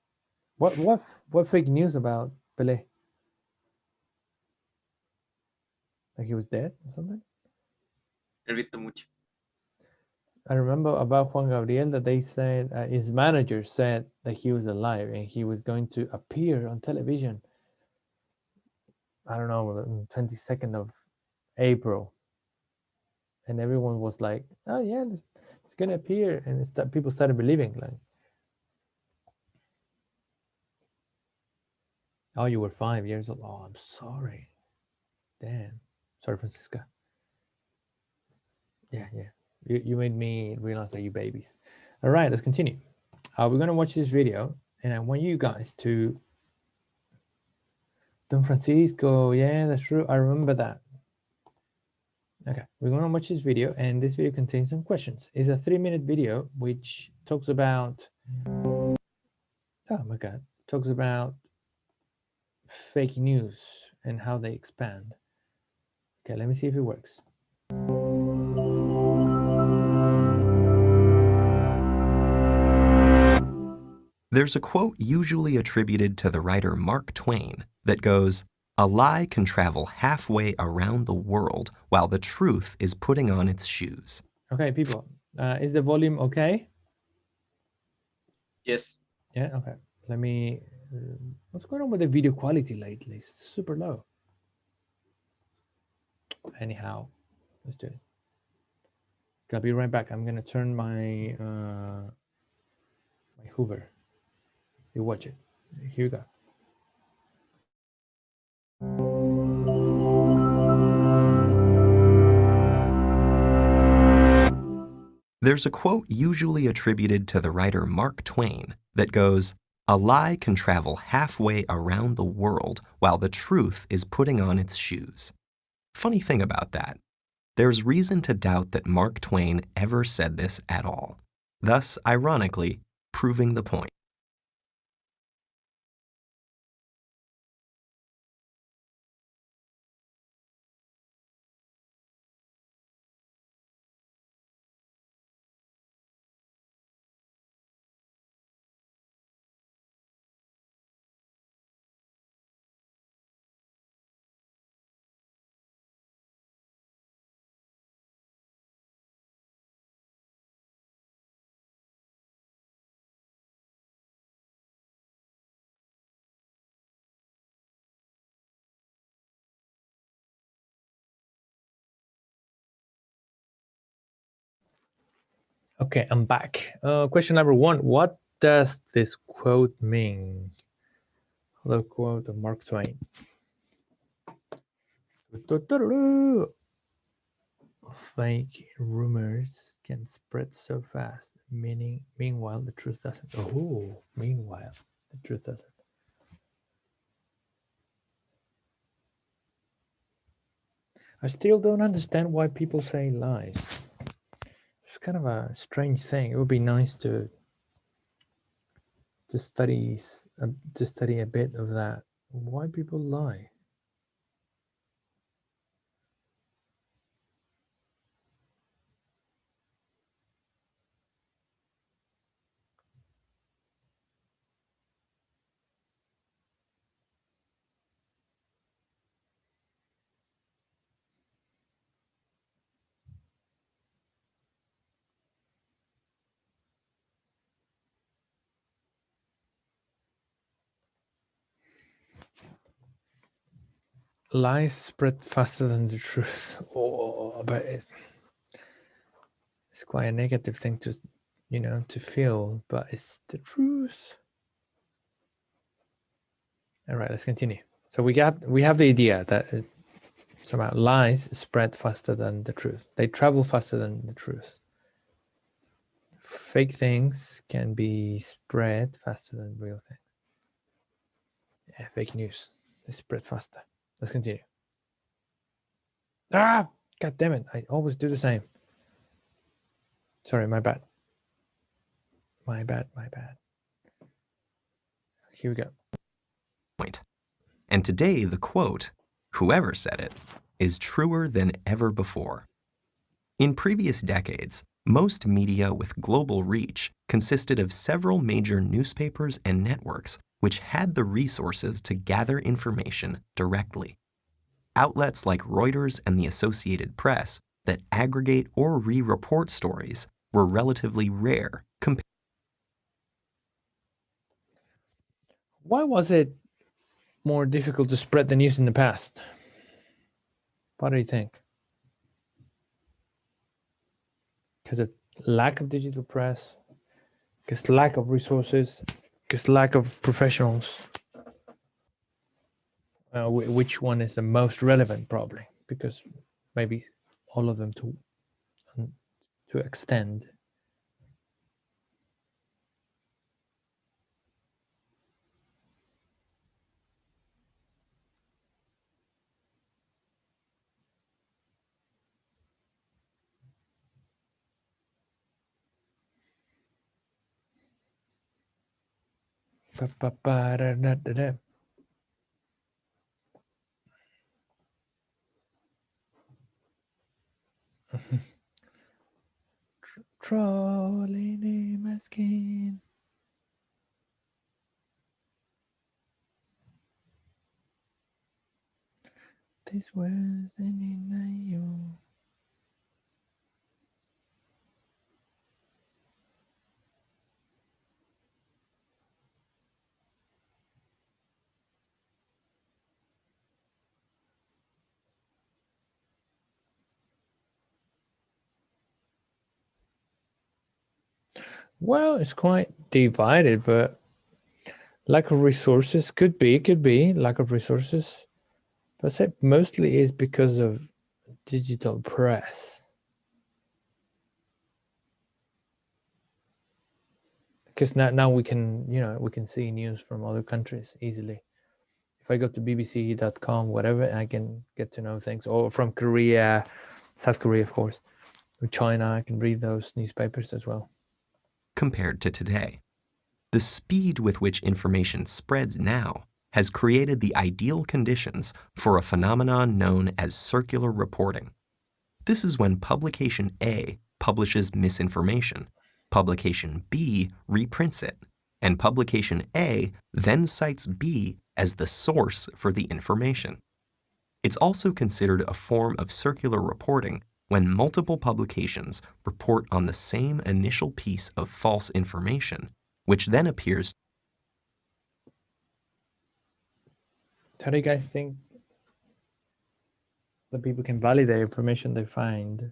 What fake news about Pelé? Like he was dead or something? He visto mucho. I remember about Juan Gabriel that they said his manager said that he was alive and he was going to appear on television. I don't know, the 22nd of April. And everyone was like, oh yeah, it's going to appear. And people started believing, like, oh, you were 5 years old. Oh, I'm sorry. Damn. Sorry, Francisca. Yeah. You made me realize that you babies. All right, let's continue. We're going to watch this video, and I want you guys to... Don Francisco, yeah, that's true. I remember that. Okay, we're going to watch this video, and this video contains some questions. It's a 3-minute video which talks about... Oh my God. Talks about fake news and how they expand. Okay, let me see if it works. There's a quote usually attributed to the writer Mark Twain that goes, "A lie can travel halfway around the world while the truth is putting on its shoes." Okay, people, is the volume okay? Yes. Yeah, okay. Let me, what's going on with the video quality lately? It's super low. Anyhow, let's do it. I'll be right back. I'm gonna turn my my Hoover. You watch it. Here you go. There's a quote usually attributed to the writer Mark Twain that goes, "A lie can travel halfway around the world while the truth is putting on its shoes." Funny thing about that, there's reason to doubt that Mark Twain ever said this at all, thus, ironically, proving the point. Okay, I'm back. Question number 1. What does this quote mean? The quote of Mark Twain. Fake rumors can spread so fast. Meanwhile, the truth doesn't. Oh, meanwhile, the truth doesn't. I still don't understand why people say lies. It's kind of a strange thing. It would be nice to study a bit of that. Why people lie? Lies spread faster than the truth. Oh, but it's quite a negative thing to, to feel, but it's the truth. All right, let's continue. So we have the idea that somehow lies spread faster than the truth. They travel faster than the truth. Fake things can be spread faster than real things. Yeah, fake news. They spread faster. Let's continue. Ah, God damn it. I always do the same. Sorry, my bad. My bad. Here we go. Point. And today, the quote, "Whoever said it," is truer than ever before. In previous decades, most media with global reach consisted of several major newspapers and networks which had the resources to gather information directly. Outlets like Reuters and the Associated Press that aggregate or re-report stories were relatively rare compared. Why was it more difficult to spread the news in the past? What do you think? Because of lack of digital press, because lack of resources, because lack of professionals. Which one is the most relevant? Probably because maybe all of them to extend. Trolling in my skin. This was you. Well, it's quite divided, but lack of resources could be lack of resources, but I say mostly is because of digital press. Because now we can, we can see news from other countries easily. If I go to bbc.com, whatever, I can get to know things, or from Korea, South Korea, of course, or China, I can read those newspapers as well. Compared to today, the speed with which information spreads now has created the ideal conditions for a phenomenon known as circular reporting. This is when publication A publishes misinformation, publication B reprints it, and publication A then cites B as the source for the information. It's also considered a form of circular reporting when multiple publications report on the same initial piece of false information, which then appears. How do you guys think that people can validate information they find?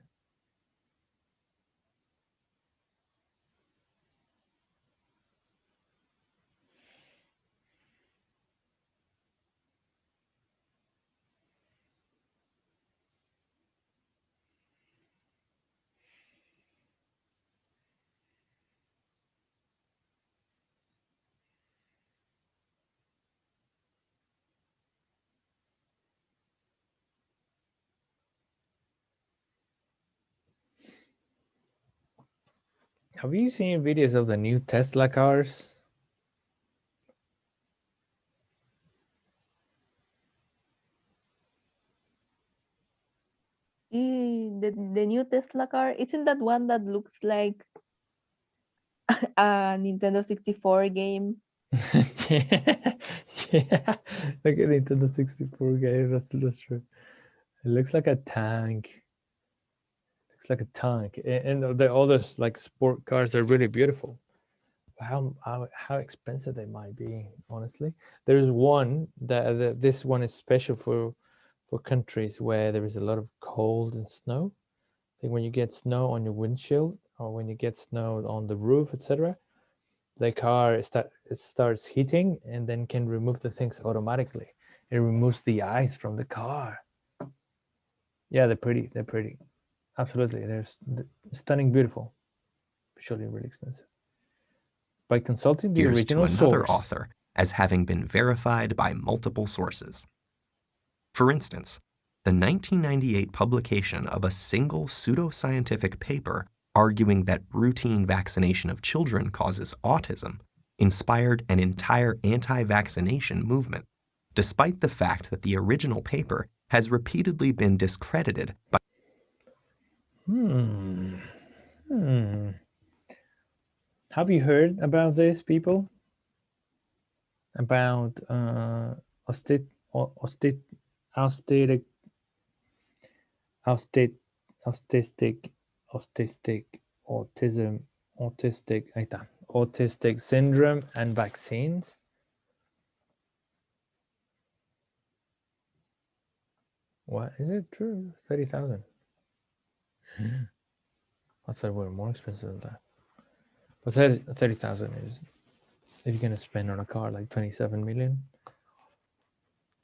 Have you seen videos of the new Tesla cars? The new Tesla car, isn't that one that looks like a Nintendo 64 game? Yeah, like a Nintendo 64 game. That's true. It looks like a tank. Looks like a tank, and the others like sport cars are really beautiful. How expensive they might be, honestly. There's one that this one is special for countries where there is a lot of cold and snow. I think when you get snow on your windshield or when you get snow on the roof, etc., the car it starts heating and then can remove the things automatically. It removes the ice from the car. Yeah, they're pretty. They're pretty. Absolutely, they're stunning, beautiful. Surely really expensive. By consulting the Here's to original another source. author as having been verified by multiple sources. For instance, the 1998 publication of a single pseudoscientific paper arguing that routine vaccination of children causes autism inspired an entire anti-vaccination movement, despite the fact that the original paper has repeatedly been discredited by. Have you heard about this, people? About autistic, autistic syndrome and vaccines? What is it true? 30,000. I thought we were more expensive than that. But 30,000 is, if you're gonna spend on a car like 27 million,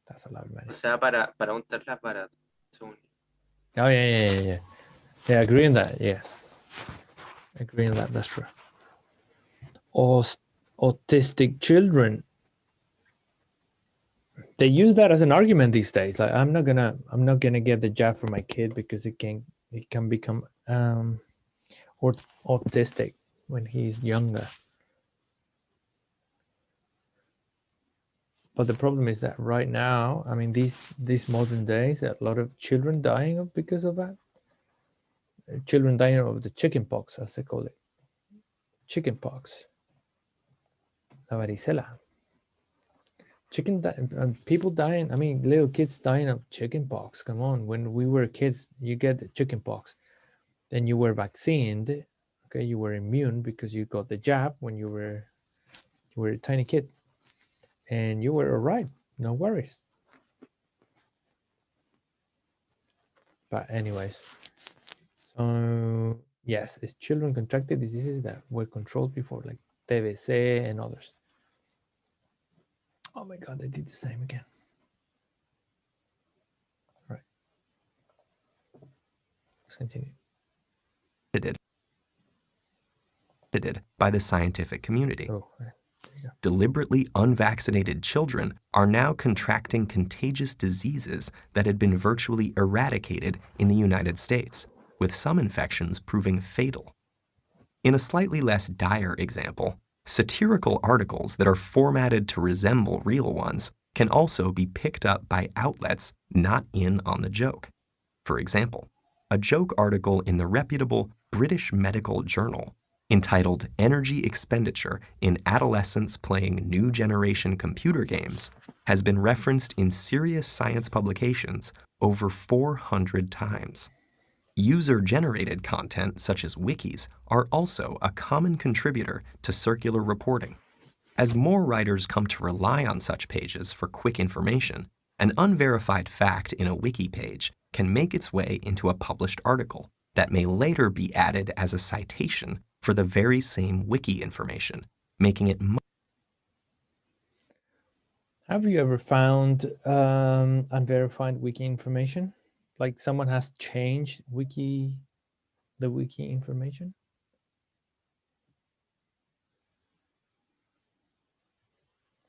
that's a lot of money. O sea, para un Tesla barato. Oh yeah. Yeah, agree on that. Yes, agree on that. That's true. Autistic children. They use that as an argument these days. Like, I'm not gonna get the jab for my kid because it can become autistic when he's younger. But the problem is that right now, I mean, these modern days, a lot of children dying because of that. Children dying of the chicken pox, as they call it. Chicken pox. La varicela. People dying. I mean, little kids dying of chicken pox. Come on, when we were kids, you get the chicken pox, then you were vaccinated. Okay, you were immune because you got the jab when you were a tiny kid, and you were all right. No worries. But anyways, so yes, it's children contracted diseases that were controlled before, like TBC and others. Oh my God, they did the same again. All right. Let's continue. By the scientific community. Oh, right. Deliberately unvaccinated children are now contracting contagious diseases that had been virtually eradicated in the United States, with some infections proving fatal. In a slightly less dire example, satirical articles that are formatted to resemble real ones can also be picked up by outlets not in on the joke. For example, a joke article in the reputable British Medical Journal entitled Energy Expenditure in Adolescents Playing New Generation Computer Games has been referenced in serious science publications over 400 times. User-generated content such as wikis are also a common contributor to circular reporting. As more writers come to rely on such pages for quick information, an unverified fact in a wiki page can make its way into a published article that may later be added as a citation for the very same wiki information, making it Have you ever found unverified wiki information? Like someone has changed the wiki information?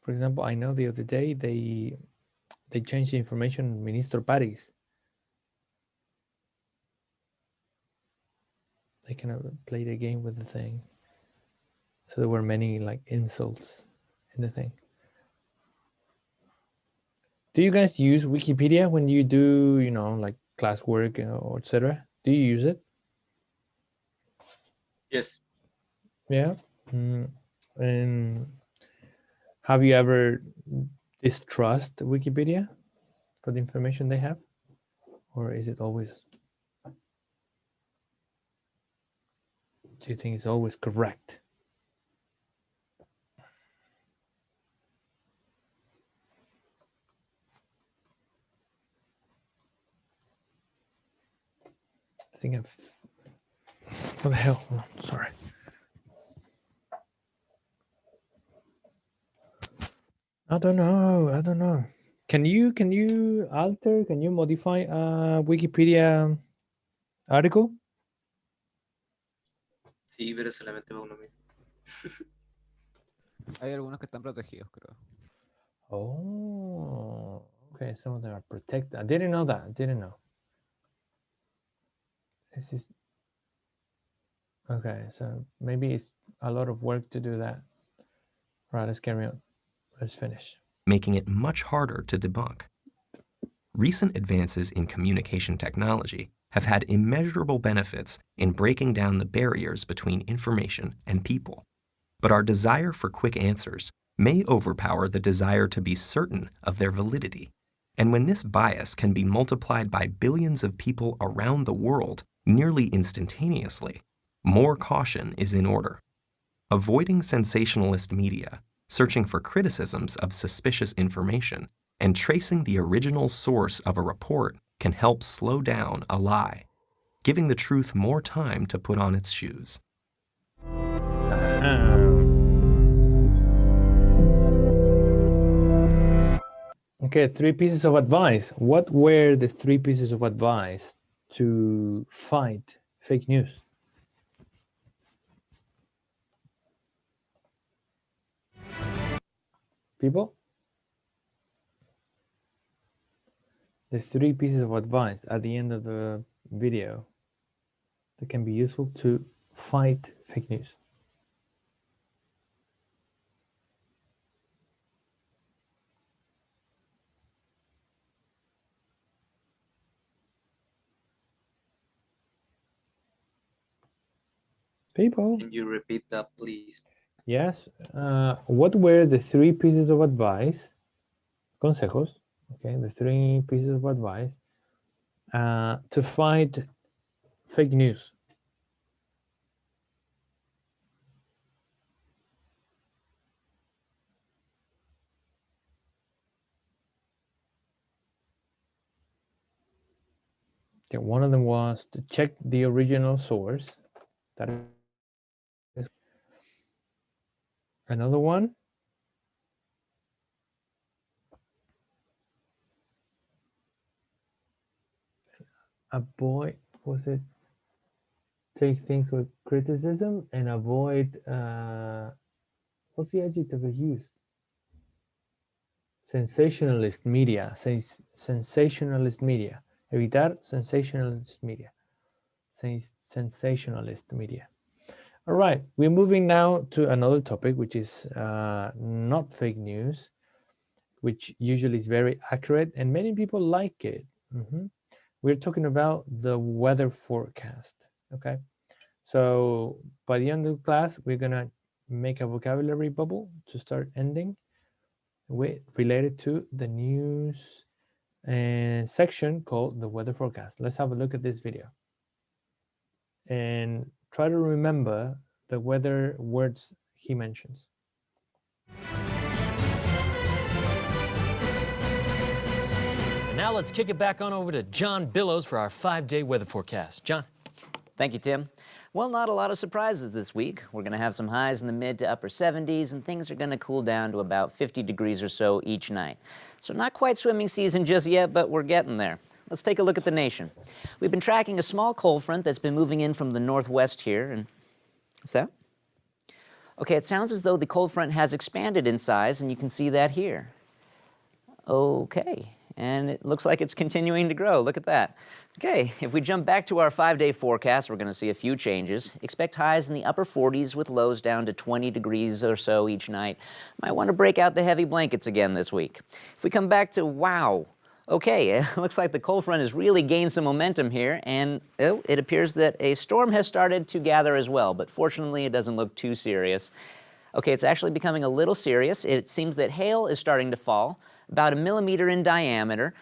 For example, I know the other day they changed the information in Ministro Paris. They kind of played a game with the thing. So there were many like insults in the thing. Do you guys use Wikipedia when you do, you know, like classwork or etc.? Do you use it? Yes. Yeah. And have you ever distrust Wikipedia for the information they have? Or is it always, do you think it's always correct? I think what the hell? Oh, sorry. I don't know. Can you alter, can you modify a Wikipedia article? Sí, pero solamente para uno mismo. Hay algunos que están protegidos, creo. Oh, okay. Some of them are protected. I didn't know that. I didn't know. This is okay. So maybe it's a lot of work to do that. All right, let's carry on. Let's finish. Making it much harder to debunk. Recent advances in communication technology have had immeasurable benefits in breaking down the barriers between information and people. But our desire for quick answers may overpower the desire to be certain of their validity. And when this bias can be multiplied by billions of people around the world nearly instantaneously, more caution is in order. Avoiding sensationalist media, searching for criticisms of suspicious information, and tracing the original source of a report can help slow down a lie, giving the truth more time to put on its shoes. Okay, 3 pieces of advice. What were the 3 pieces of advice to fight fake news? People? The 3 pieces of advice at the end of the video that can be useful to fight fake news. People? Can you repeat that, please? Yes. What were the 3 pieces of advice consejos, okay, the 3 pieces of advice to fight fake news. Okay, one of them was to check the original source. That is another one. Avoid, was it? Take things with criticism and avoid, what's the adjective they used? Sensationalist media, sensationalist media. Evitar sensationalist media. Sensationalist media. All right, we're moving now to another topic, which is not fake news, which usually is very accurate and many people like it. We're talking about the weather forecast, okay? So by the end of the class, we're gonna make a vocabulary bubble to start ending related to the news section called the weather forecast. Let's have a look at this video and try to remember the weather words he mentions. And now let's kick it back on over to John Billows for our 5-day weather forecast. John. Thank you, Tim. Well, not a lot of surprises this week. We're going to have some highs in the mid to upper 70s, and things are going to cool down to about 50 degrees or so each night. So not quite swimming season just yet, but we're getting there. Let's take a look at the nation. We've been tracking a small cold front that's been moving in from the northwest here, and what's that? Okay, it sounds as though the cold front has expanded in size, and you can see that here. Okay. And it looks like it's continuing to grow. Look at that. Okay, if we jump back to our 5-day forecast, we're going to see a few changes. Expect highs in the upper 40s with lows down to 20 degrees or so each night. Might want to break out the heavy blankets again this week. If we come back to wow, okay, it looks like the cold front has really gained some momentum here, and it appears that a storm has started to gather as well, but fortunately it doesn't look too serious. Okay, it's actually becoming a little serious. It seems that hail is starting to fall, about 1 millimeter in diameter.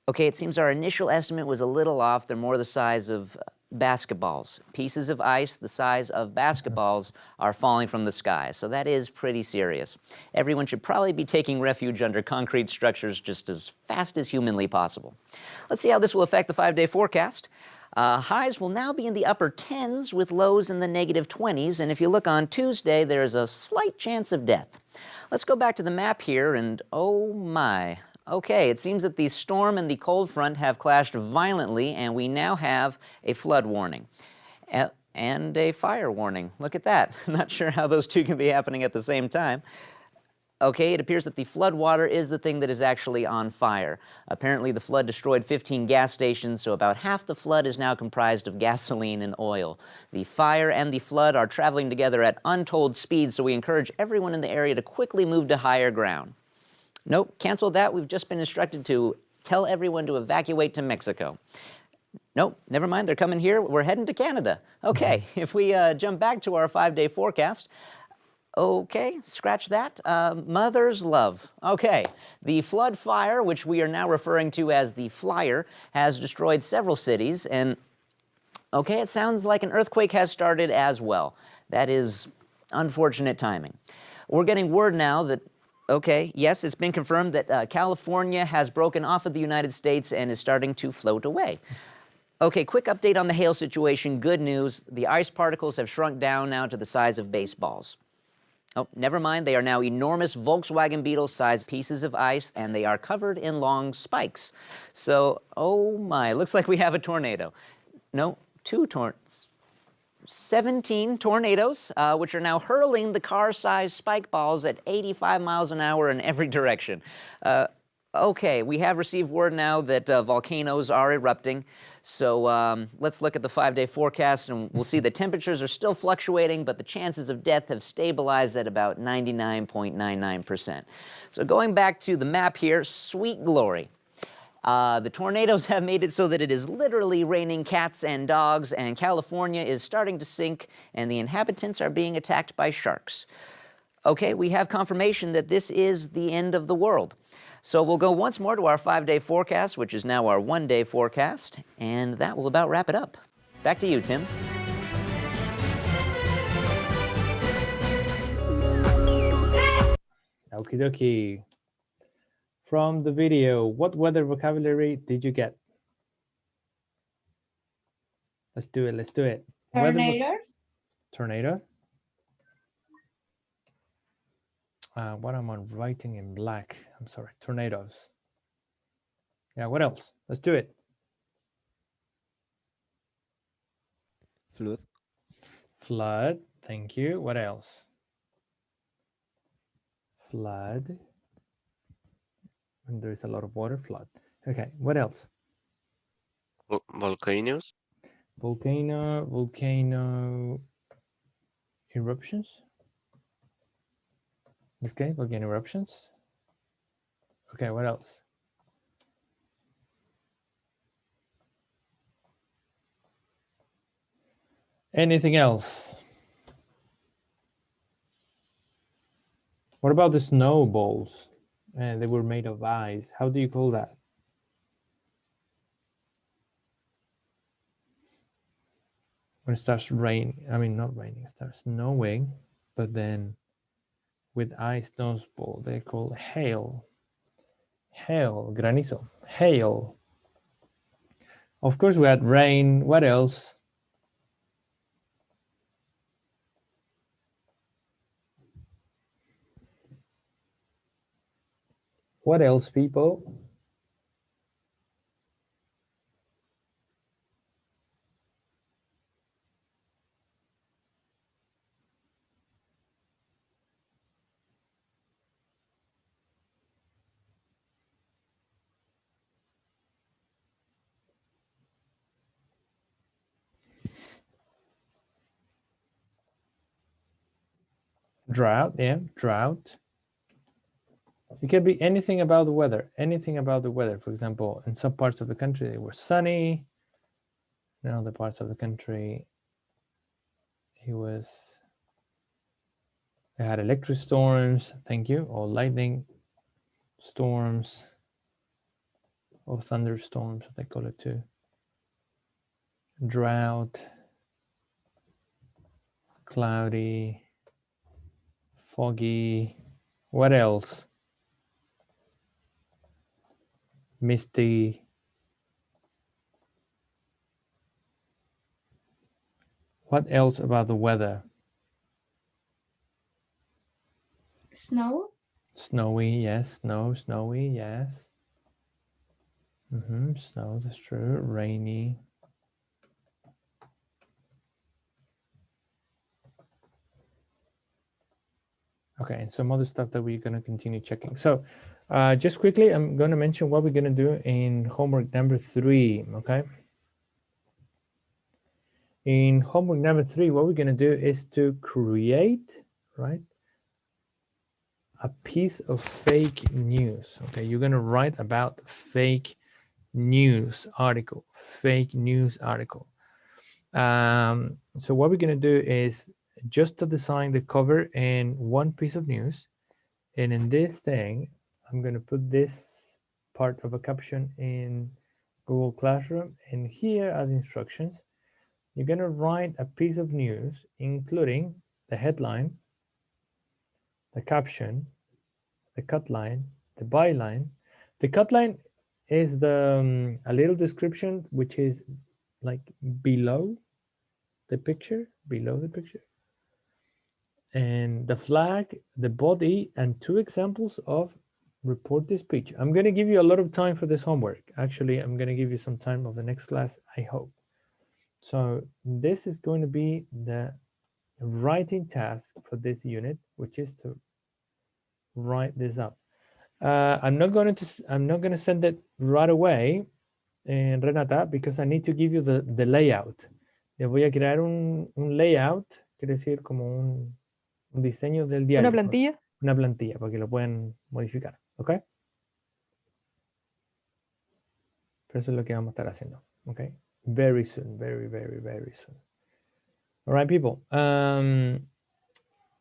Okay, it seems our initial estimate was a little off. They're more the size of basketballs. Pieces of ice the size of basketballs are falling from the sky, so that is pretty serious. Everyone should probably be taking refuge under concrete structures just as fast as humanly possible. Let's see how this will affect the 5-day forecast. Highs will now be in the upper 10s with lows in the negative 20s, and if you look on Tuesday, there's a slight chance of death. Let's go back to the map here, and oh my. Okay, it seems that the storm and the cold front have clashed violently, and we now have a flood warning and a fire warning. Look at that. Not sure how those two can be happening at the same time. Okay, it appears that the flood water is the thing that is actually on fire. Apparently the flood destroyed 15 gas stations, so about half the flood is now comprised of gasoline and oil. The fire and the flood are traveling together at untold speeds, so we encourage everyone in the area to quickly move to higher ground. Nope, cancel that. We've just been instructed to tell everyone to evacuate to Mexico. Nope, never mind, they're coming here. We're heading to Canada. Okay, if we jump back to our 5-day forecast, okay, scratch that. Mother's love. Okay, the flood fire, which we are now referring to as the Flyer, has destroyed several cities, and okay, it sounds like an earthquake has started as well. That is unfortunate timing. We're getting word now that, okay, yes, it's been confirmed that California has broken off of the United States and is starting to float away. Okay, quick update on the hail situation. Good news, the ice particles have shrunk down now to the size of baseballs. Oh, never mind, they are now enormous Volkswagen Beetle-sized pieces of ice, and they are covered in long spikes. So, oh my, looks like we have a tornado. No, 17 tornadoes, which are now hurling the car-sized spike balls at 85 miles an hour in every direction. Okay, we have received word now that volcanoes are erupting. So let's look at the 5-day forecast, and we'll see the temperatures are still fluctuating, but the chances of death have stabilized at about 99.99%. So going back to the map here, sweet glory. The tornadoes have made it so that it is literally raining cats and dogs, and California is starting to sink, and the inhabitants are being attacked by sharks. Okay, we have confirmation that this is the end of the world. So we'll go once more to our 5-day forecast, which is now our 1-day forecast, and that will about wrap it up. Back to you, Tim. Okie dokie. From the video, what weather vocabulary did you get? Let's do it. Let's do it. Tornadoes. Tornado. What am I writing in black? I'm sorry. Tornadoes. Yeah. What else? Let's do it. Flood. Flood. Thank you. What else? Flood. When there is a lot of water, flood. Okay. What else? Volcanoes. Volcano eruptions. Okay, volcano eruptions. Okay, what else? Anything else? What about the snowballs? They were made of ice. How do you call that? When it starts raining, I mean not raining, it starts snowing, but then with ice snowball, they're called hail. Hail, granizo, hail. Of course, we had rain. What else? What else, people? Drought, yeah, drought. It can be anything about the weather, anything about the weather. For example, in some parts of the country, it was sunny. In other parts of the country, they had electric storms, thank you, or lightning storms, or thunderstorms, they call it too. Drought, cloudy, foggy. What else? Misty. What else about the weather? Snow. Snowy, yes. Snow, snowy, yes. Snow, that's true. Rainy. Okay, and some other stuff that we're going to continue checking. So just quickly, I'm going to mention what we're going to do in homework number 3, okay? In homework number 3, what we're going to do is to create, right, a piece of fake news, okay? You're going to write about fake news article, fake news article. So what we're going to do is just to design the cover and one piece of news. And in this thing, I'm going to put this part of a caption in Google Classroom. And here are the instructions. You're going to write a piece of news, including the headline, the caption, the cut line, the byline. The cut line is the a little description, which is like below the picture, and the flag, the body, and 2 examples of reported speech. I'm going to give you a lot of time for this homework. Actually, I'm going to give you some time of the next class, I hope. So this is going to be the writing task for this unit, which is to write this up. I'm not going to send it right away, Renata, because I need to give you the layout. Le voy a crear un layout, quiere decir como un diseño del diario. ¿Una plantilla? Una plantilla, para que lo puedan modificar, ¿ok? Pero eso es lo que vamos a estar haciendo, ¿ok? Very soon, very, very, very soon. All right, people.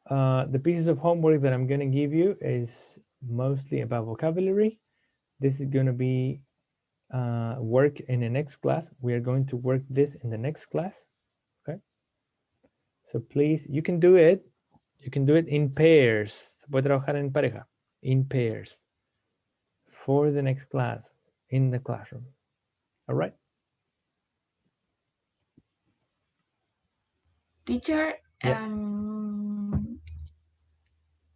The pieces of homework that I'm going to give you is mostly about vocabulary. This is going to be work in the next class. We are going to work this in the next class. Okay. So please, you can do it. You can do it in pairs. Se puede trabajar en pareja, in pairs, for the next class, in the classroom. All right. Teacher, Yeah.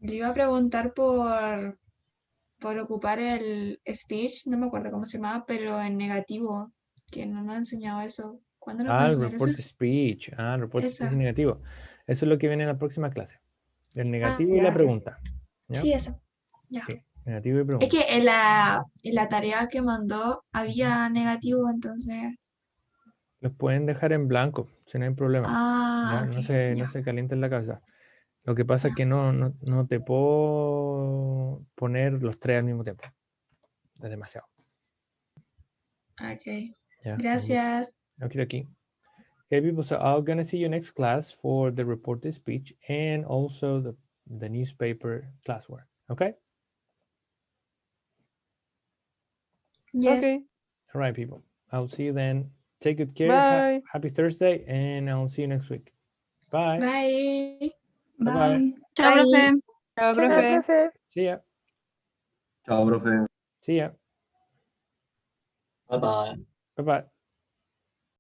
le iba a preguntar por ocupar el speech, no me acuerdo cómo se llamaba, pero en negativo, que no nos ha enseñado eso. ¿Cuándo nos va a El enseñar eso? report speech. El report Eso. speech negativo. Eso es lo que viene en la próxima clase. El negativo y ya, la ya. pregunta. ¿Ya? Sí, eso. Ya. Sí, negativo y pregunta. Es que en la tarea que mandó había negativo, entonces. Los pueden dejar en blanco, si no hay problema. Ah, ¿Ya? ok, No ya. se calienten la cabeza. Lo que pasa es que no te puedo poner los tres al mismo tiempo. Es demasiado. Ok. ¿Ya? Gracias. Okay. Okay, people, so I'm gonna see you next class for the reported speech and also the newspaper classwork. Okay? Yes. Okay. All right, people. I'll see you then. Take good care. Bye. Happy Thursday, and I'll see you next week. Bye. Bye. Bye-bye. Chao, profe. Chao, Chao, profe. profe. See ya. Chao, profe. See ya. Bye bye. Bye-bye.